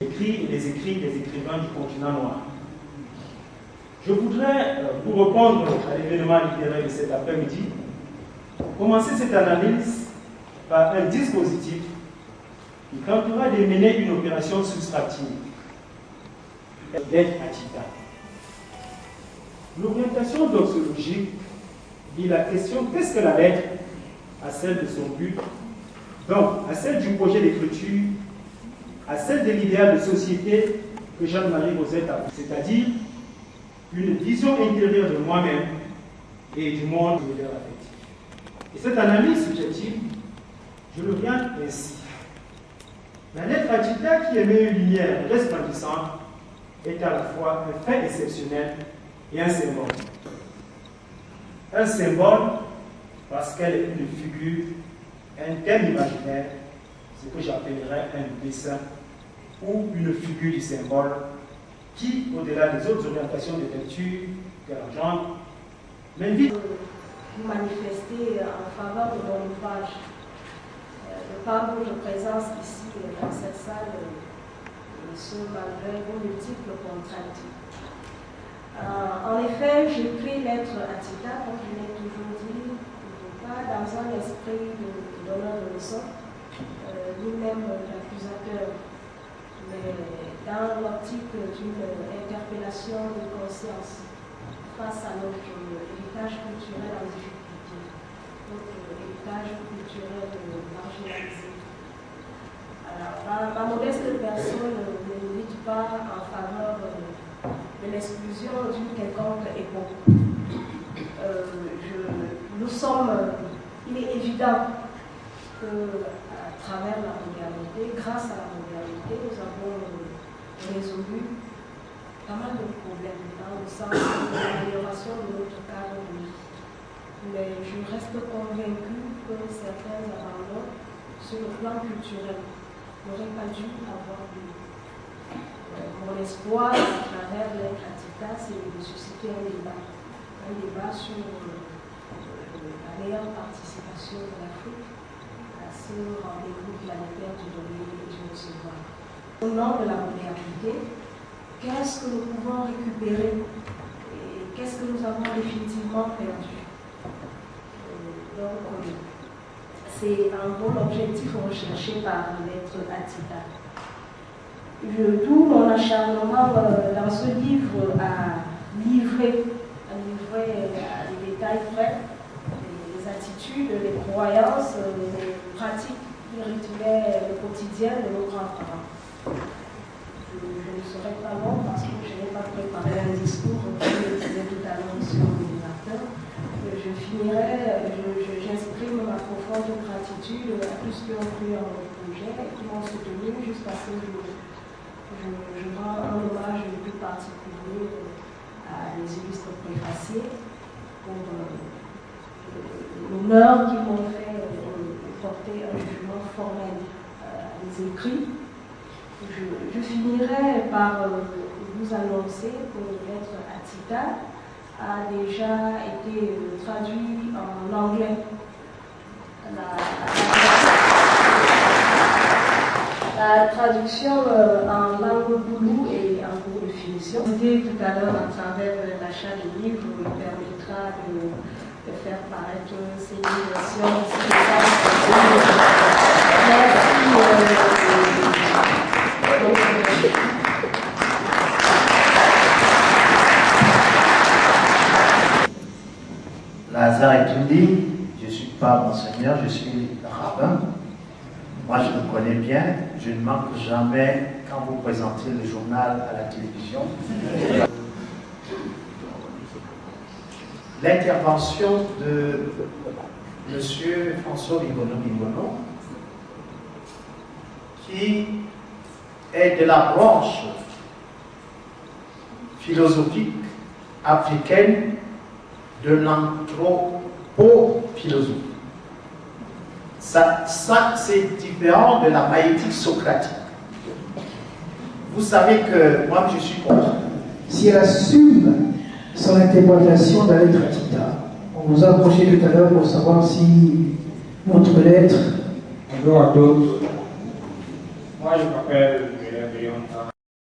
Écrits et les écrits des écrivains du continent noir. Je voudrais, pour répondre à l'événement littéraire de cet après-midi, commencer cette analyse par un dispositif qui tentera de mener une opération soustractive, l'aide à Tita. L'orientation doxologique dit la question qu'est-ce que la lettre à celle de son but, donc à celle du projet d'écriture, à celle de l'idéal de société que Jeanne-Marie Rosette a, c'est-à-dire une vision intérieure de moi-même et du monde univers affectif. Et cette analyse subjective, je l'oriente ainsi. La lettre à Tita qui émet une lumière resplendissante est à la fois un fait exceptionnel et un symbole. Un symbole parce qu'elle est une figure, un thème imaginaire, ce que j'appellerais un dessin ou une figure du symbole qui, au-delà des autres orientations de lecture qu'elle engendre, m'invite à manifester en faveur de mon ouvrage. De par votre présence ici dans cette salle, et ce malgré vos multiples contraintes. En effet, j'écris lettre à Tita, comme je l'ai toujours dit, pas dans un esprit de donneur de leçons, ni même d'accusateur, mais dans l'optique d'une interpellation de conscience face à notre héritage culturel en difficulté, notre héritage culturel marginalisé. Alors, ma modeste personne ne milite pas en faveur de l'exclusion d'une quelconque époque. Il est évident qu'à travers la modernité, grâce à la modernité, nous avons résolu pas mal de problèmes dans le sens de l'amélioration de notre cadre de vie. Mais je reste convaincue que certains abandons sur le plan culturel n'auraient pas dû avoir lieu. Mon espoir à travers l'être à Tita, c'est de susciter un débat sur la meilleure participation de l'Afrique à ce rendez-vous planétaire du donner et du recevoir. Au nom de la modernité, qu'est-ce que nous pouvons récupérer et qu'est-ce que nous avons définitivement perdu? Donc, c'est en gros l'objectif recherché par l'être à Tita. Tout mon acharnement dans ce livre à livrer à des détails près les attitudes, les croyances, les pratiques qui rythmaient le quotidien de nos grands-parents. Je ne serai pas long parce que je n'ai pas préparé un discours, comme je le disais tout à l'heure sur l'ordinateur. J'exprime ma profonde gratitude à tous qui ont cru en mon projet et qui m'ont soutenu jusqu'à ce jour. Je rends un hommage plus particulier à les illustres préfaciers pour l'honneur qu'ils m'ont fait de porter un jugement formel à les écrits. Je finirai par vous annoncer que l'être à Tita a déjà été traduit en anglais. La traduction en langue boulou et en cours de finition. L'idée tout à l'heure à travers l'achat du livre me permettra de faire paraître ces versions. Lazare Etoundi, je ne suis pas monseigneur, je suis rabbin. Moi, je me connais bien, je ne manque jamais quand vous présentez le journal à la télévision. L'intervention de M. François Bigono, qui est de la branche philosophique africaine de l'anthropophilosophie. Ça c'est différent de la maïétique socratique. Vous savez que moi, je suis contre. Si elle assume son interprétation de la lettre à Tita, on vous a approché tout à l'heure pour savoir si votre lettre. Bonjour à tous. Moi, je m'appelle Léon longtemps